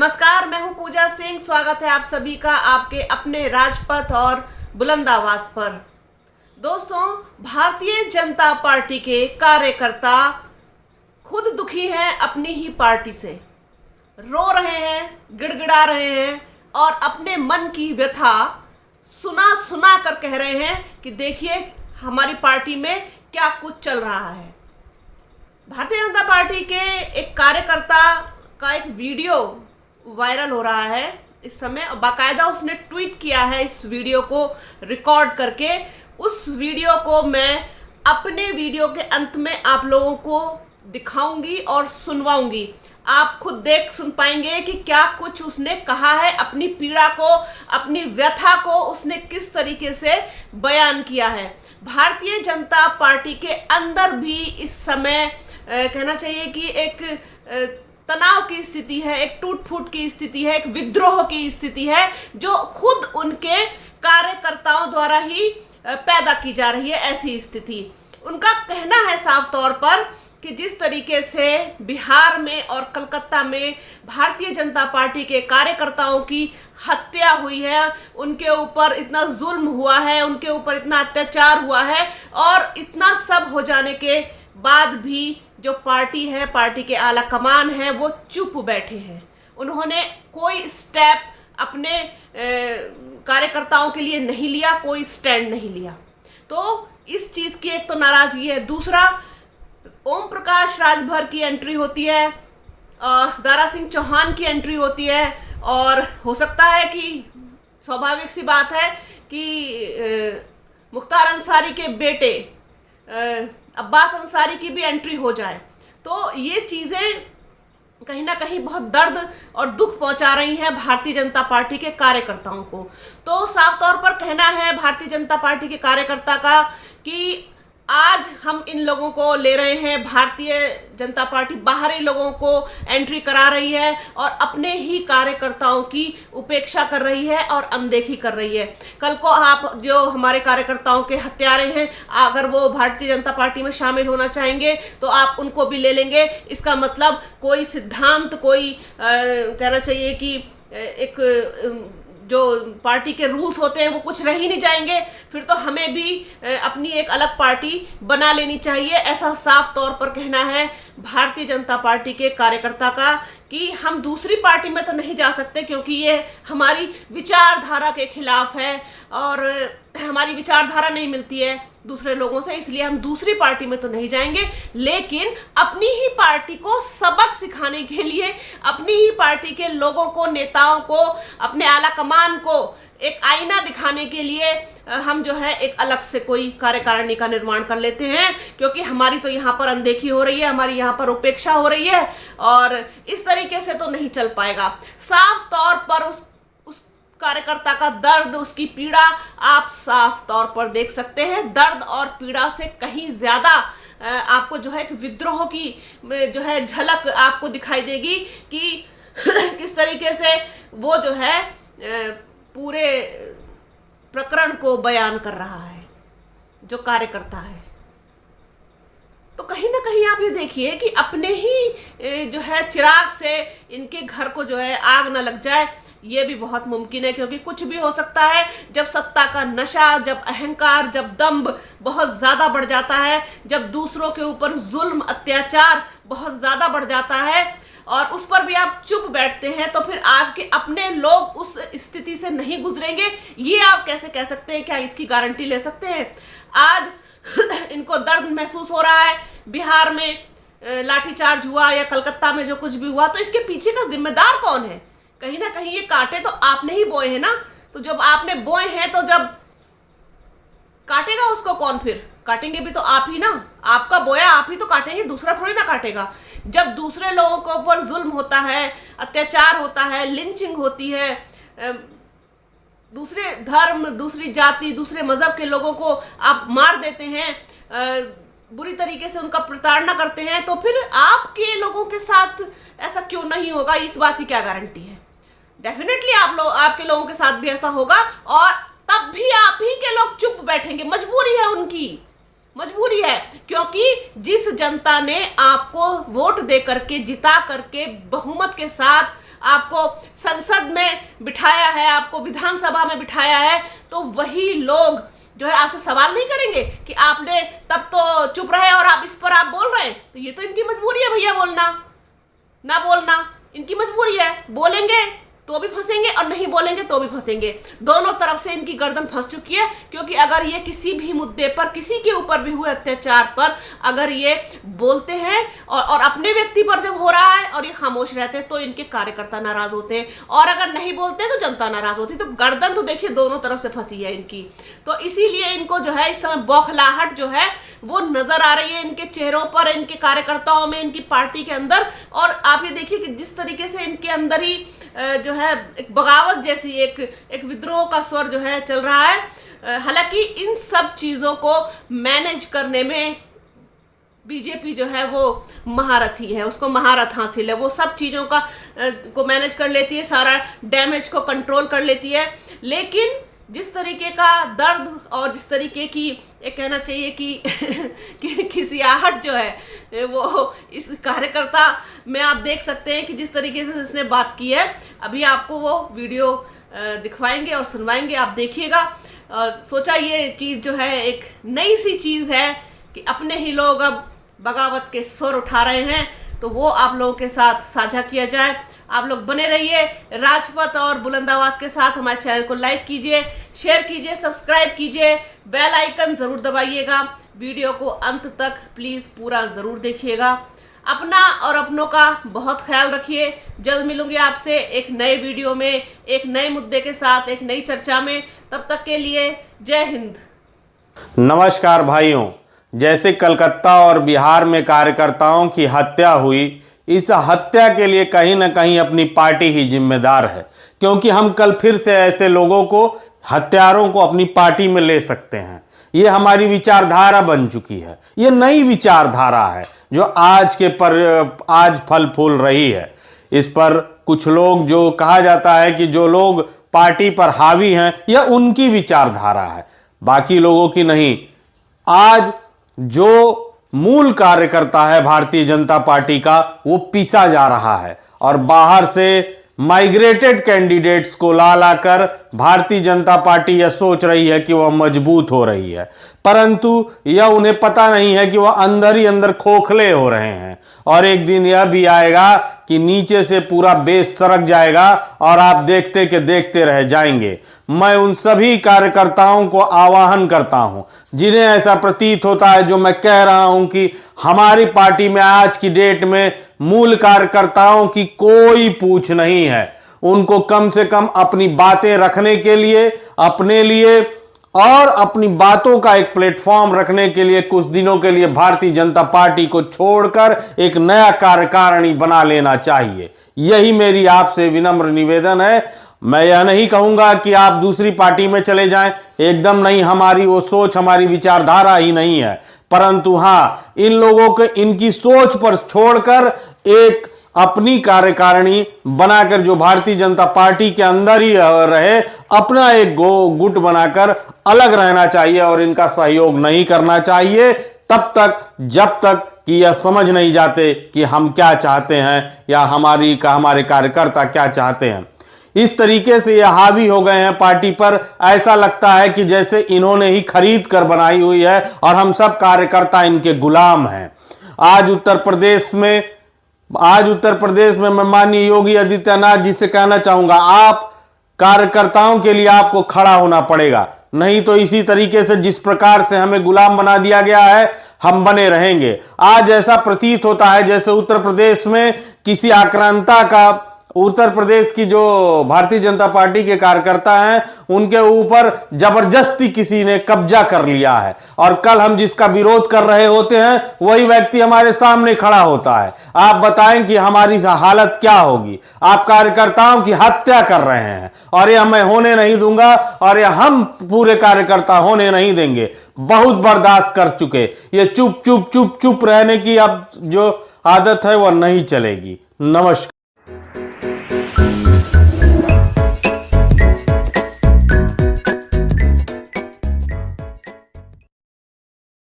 नमस्कार, मैं हूं पूजा सिंह। स्वागत है आप सभी का आपके अपने राजपथ और बुलंद आवाज पर। दोस्तों, भारतीय जनता पार्टी के कार्यकर्ता खुद दुखी हैं अपनी ही पार्टी से, रो रहे हैं, गिड़गिड़ा रहे हैं और अपने मन की व्यथा सुना सुना कर कह रहे हैं कि देखिए हमारी पार्टी में क्या कुछ चल रहा है। भारतीय जनता पार्टी के एक कार्यकर्ता का एक वीडियो वायरल हो रहा है इस समय, और बाकायदा उसने ट्वीट किया है इस वीडियो को रिकॉर्ड करके। उस वीडियो को मैं अपने वीडियो के अंत में आप लोगों को दिखाऊंगी और सुनवाऊंगी। आप खुद देख सुन पाएंगे कि क्या कुछ उसने कहा है, अपनी पीड़ा को, अपनी व्यथा को उसने किस तरीके से बयान किया है। भारतीय जनता पार्टी के अंदर भी इस समय कहना चाहिए कि एक तनाव की स्थिति है, एक टूट फूट की स्थिति है, एक विद्रोह की स्थिति है जो खुद उनके कार्यकर्ताओं द्वारा ही पैदा की जा रही है। ऐसी स्थिति उनका कहना है साफ तौर पर कि जिस तरीके से बिहार में और कलकत्ता में भारतीय जनता पार्टी के कार्यकर्ताओं की हत्या हुई है, उनके ऊपर इतना जुल्म हुआ है, उनके ऊपर इतना अत्याचार हुआ है, और इतना सब हो जाने के बाद भी जो पार्टी है, पार्टी के आला कमान है, वो चुप बैठे हैं। उन्होंने कोई स्टेप अपने कार्यकर्ताओं के लिए नहीं लिया, कोई स्टैंड नहीं लिया। तो इस चीज़ की एक तो नाराज़गी है। दूसरा, ओम प्रकाश राजभर की एंट्री होती है, दारा सिंह चौहान की एंट्री होती है, और हो सकता है कि स्वाभाविक सी बात है कि मुख्तार अंसारी के बेटे अब्बास अंसारी की भी एंट्री हो जाए। तो ये चीज़ें कहीं ना कहीं बहुत दर्द और दुख पहुंचा रही हैं भारतीय जनता पार्टी के कार्यकर्ताओं को। तो साफ तौर पर कहना है भारतीय जनता पार्टी के कार्यकर्ता का कि आज हम इन लोगों को ले रहे हैं, भारतीय जनता पार्टी बाहरी लोगों को एंट्री करा रही है और अपने ही कार्यकर्ताओं की उपेक्षा कर रही है और अनदेखी कर रही है। कल को आप जो हमारे कार्यकर्ताओं के हत्यारे हैं, अगर वो भारतीय जनता पार्टी में शामिल होना चाहेंगे तो आप उनको भी ले लेंगे। इसका मतलब कोई सिद्धांत, कोई कहना चाहिए कि एक जो पार्टी के रूल्स होते हैं वो कुछ रह ही नहीं जाएंगे। फिर तो हमें भी अपनी एक अलग पार्टी बना लेनी चाहिए। ऐसा साफ तौर पर कहना है भारतीय जनता पार्टी के कार्यकर्ता का कि हम दूसरी पार्टी में तो नहीं जा सकते क्योंकि ये हमारी विचारधारा के खिलाफ है और हमारी विचारधारा नहीं मिलती है दूसरे लोगों से, इसलिए हम दूसरी पार्टी में तो नहीं जाएंगे। लेकिन अपनी ही पार्टी को सबक सिखाने के लिए, अपनी ही पार्टी के लोगों को, नेताओं को, अपने आला कमान को एक आईना दिखाने के लिए हम जो है एक अलग से कोई कार्यकारिणी का निर्माण कर लेते हैं, क्योंकि हमारी तो यहाँ पर अनदेखी हो रही है, हमारी यहाँ पर उपेक्षा हो रही है, और इस तरीके से तो नहीं चल पाएगा। साफ तौर पर उस कार्यकर्ता का दर्द, उसकी पीड़ा आप साफ तौर पर देख सकते हैं। दर्द और पीड़ा से कहीं ज़्यादा आपको जो है विद्रोह की जो है झलक आपको दिखाई देगी कि किस तरीके से वो जो है पूरे प्रकरण को बयान कर रहा है जो कार्यकर्ता है। तो कहीं ना कहीं आप ये देखिए कि अपने ही जो है चिराग से इनके घर को जो है आग न लग जाए, ये भी बहुत मुमकिन है, क्योंकि कुछ भी हो सकता है जब सत्ता का नशा, जब अहंकार, जब दंभ बहुत ज़्यादा बढ़ जाता है, जब दूसरों के ऊपर जुल्म, अत्याचार बहुत ज़्यादा बढ़ जाता है और उस पर भी आप चुप बैठते हैं, तो फिर आपके अपने लोग उस स्थिति से नहीं गुजरेंगे, ये आप कैसे कह सकते हैं? क्या इसकी गारंटी ले सकते हैं? आज इनको दर्द महसूस हो रहा है, बिहार में लाठीचार्ज हुआ या कलकत्ता में जो कुछ भी हुआ, तो इसके पीछे का जिम्मेदार कौन है? कहीं ना कहीं ये कांटे तो आपने ही बोए हैं ना। तो जब आपने बोए हैं तो जब काटेगा उसको कौन? फिर काटेंगे भी तो आप ही ना। आपका बोया आप ही तो काटेंगे, दूसरा थोड़ी ना काटेगा। जब दूसरे लोगों के ऊपर जुल्म होता है, अत्याचार होता है, लिंचिंग होती है, दूसरे धर्म, दूसरी जाति, दूसरे मजहब के लोगों को आप मार देते हैं, बुरी तरीके से उनका प्रताड़ना करते हैं, तो फिर आपके लोगों के साथ ऐसा क्यों नहीं होगा? इस बात की क्या गारंटी है? डेफिनेटली आपके लोगों के साथ भी ऐसा होगा, और तब भी आप ही के लोग चुप बैठेंगे। मजबूरी है उनकी, मजबूरी है, क्योंकि जिस जनता ने आपको वोट दे करके, जिता करके, बहुमत के साथ आपको संसद में बिठाया है, आपको विधानसभा में बिठाया है, तो वही लोग जो है आपसे सवाल नहीं करेंगे कि आपने तब तो चुप रहे और आप इस पर आप बोल रहे हैं। तो ये तो इनकी मजबूरी है भैया, बोलना ना बोलना इनकी मजबूरी है। बोलेंगे तो भी फंसेंगे और नहीं बोलेंगे तो भी फंसेंगे। दोनों तरफ से इनकी गर्दन फंस चुकी है, क्योंकि अगर ये किसी भी मुद्दे पर, किसी के ऊपर भी हुए अत्याचार पर अगर ये बोलते हैं और अपने व्यक्ति पर जब हो रहा है और ये खामोश रहते हैं, तो इनके कार्यकर्ता नाराज होते हैं, और अगर नहीं बोलते हैं तो जनता नाराज होती है। तो गर्दन तो देखिए दोनों तरफ से फंसी है इनकी। तो इसीलिए इनको जो है इस समय बौखलाहट जो है वो नजर आ रही है इनके चेहरों पर, इनके कार्यकर्ताओं में, इनकी पार्टी के अंदर। और आप ये देखिए कि जिस तरीके से इनके अंदर ही जो है एक बगावत जैसी, एक विद्रोह का स्वर जो है चल रहा है। हालांकि इन सब चीज़ों को मैनेज करने में बीजेपी जो है वो महारथी है, उसको महारत हासिल है। वो सब चीज़ों का को मैनेज कर लेती है, सारा डैमेज को कंट्रोल कर लेती है। लेकिन जिस तरीके का दर्द और जिस तरीके की ये कहना चाहिए कि खिसियाहट जो है वो इस कार्यकर्ता में आप देख सकते हैं कि जिस तरीके से इसने बात की है। अभी आपको वो वीडियो दिखवाएंगे और सुनवाएंगे, आप देखिएगा। सोचा ये चीज़ जो है एक नई सी चीज़ है कि अपने ही लोग अब बगावत के स्वर उठा रहे हैं, तो वो आप लोगों के साथ साझा किया जाए। आप लोग बने रहिए राजपथ और बुलंद आवाज के साथ। हमारे चैनल को लाइक कीजिए, शेयर कीजिए, सब्सक्राइब कीजिए, बेल आइकन ज़रूर दबाइएगा। वीडियो को अंत तक प्लीज़ पूरा ज़रूर देखिएगा। अपना और अपनों का बहुत ख्याल रखिए। जल्द मिलूंगी आपसे एक नए वीडियो में, एक नए मुद्दे के साथ, एक नई चर्चा में। तब तक के लिए जय हिंद। नमस्कार भाइयों, जैसे कलकत्ता और बिहार में कार्यकर्ताओं की हत्या हुई, इस हत्या के लिए कहीं ना कहीं अपनी पार्टी ही जिम्मेदार है, क्योंकि हम कल फिर से ऐसे लोगों को, हत्यारों को अपनी पार्टी में ले सकते हैं। ये हमारी विचारधारा बन चुकी है। ये नई विचारधारा है जो आज फल फूल रही है। इस पर कुछ लोग, जो कहा जाता है कि जो लोग पार्टी पर हावी हैं, यह उनकी विचारधारा है, बाकी लोगों की नहीं। आज जो मूल कार्यकर्ता है भारतीय जनता पार्टी का, वो पीसा जा रहा है और बाहर से माइग्रेटेड कैंडिडेट्स को ला लाकर भारतीय जनता पार्टी यह सोच रही है कि वह मजबूत हो रही है, परंतु यह उन्हें पता नहीं है कि वह अंदर ही अंदर खोखले हो रहे हैं। और एक दिन यह भी आएगा कि नीचे से पूरा बेस सरक जाएगा और आप देखते के देखते रह जाएंगे। मैं उन सभी कार्यकर्ताओं को आह्वान करता हूं जिन्हें ऐसा प्रतीत होता है, जो मैं कह रहा हूं कि हमारी पार्टी में आज की डेट में मूल कार्यकर्ताओं की कोई पूछ नहीं है, उनको कम से कम अपनी बातें रखने के लिए, अपने लिए और अपनी बातों का एक प्लेटफॉर्म रखने के लिए कुछ दिनों के लिए भारतीय जनता पार्टी को छोड़कर एक नया कार्यकारिणी बना लेना चाहिए। यही मेरी आपसे विनम्र निवेदन है। मैं यह नहीं कहूंगा कि आप दूसरी पार्टी में चले जाएं, एकदम नहीं, हमारी वो सोच, हमारी विचारधारा ही नहीं है, परंतु हाँ, इन लोगों के इनकी सोच पर छोड़कर एक अपनी कार्यकारिणी बनाकर जो भारतीय जनता पार्टी के अंदर ही रहे, अपना एक गुट बनाकर अलग रहना चाहिए और इनका सहयोग नहीं करना चाहिए तब तक जब तक कि यह समझ नहीं जाते कि हम क्या चाहते हैं या हमारे कार्यकर्ता क्या चाहते हैं। इस तरीके से ये हावी हो गए हैं पार्टी पर, ऐसा लगता है कि जैसे इन्होंने ही खरीद कर बनाई हुई है और हम सब कार्यकर्ता इनके गुलाम हैं। आज उत्तर प्रदेश में मैं माननीय योगी आदित्यनाथ जी से कहना चाहूंगा, आप कार्यकर्ताओं के लिए आपको खड़ा होना पड़ेगा, नहीं तो इसी तरीके से जिस प्रकार से हमें गुलाम बना दिया गया है, हम बने रहेंगे। आज ऐसा प्रतीत होता है जैसे उत्तर प्रदेश में किसी आक्रांता का, उत्तर प्रदेश की जो भारतीय जनता पार्टी के कार्यकर्ता हैं, उनके ऊपर जबरदस्ती किसी ने कब्जा कर लिया है और कल हम जिसका विरोध कर रहे होते हैं वही व्यक्ति हमारे सामने खड़ा होता है। आप बताएं कि हमारी हालत क्या होगी। आप कार्यकर्ताओं की हत्या कर रहे हैं और यह मैं होने नहीं दूंगा और यह हम पूरे कार्यकर्ता होने नहीं देंगे। बहुत बर्दाश्त कर चुके, ये चुप चुप चुप चुप रहने की अब जो आदत है वह नहीं चलेगी। नमस्कार।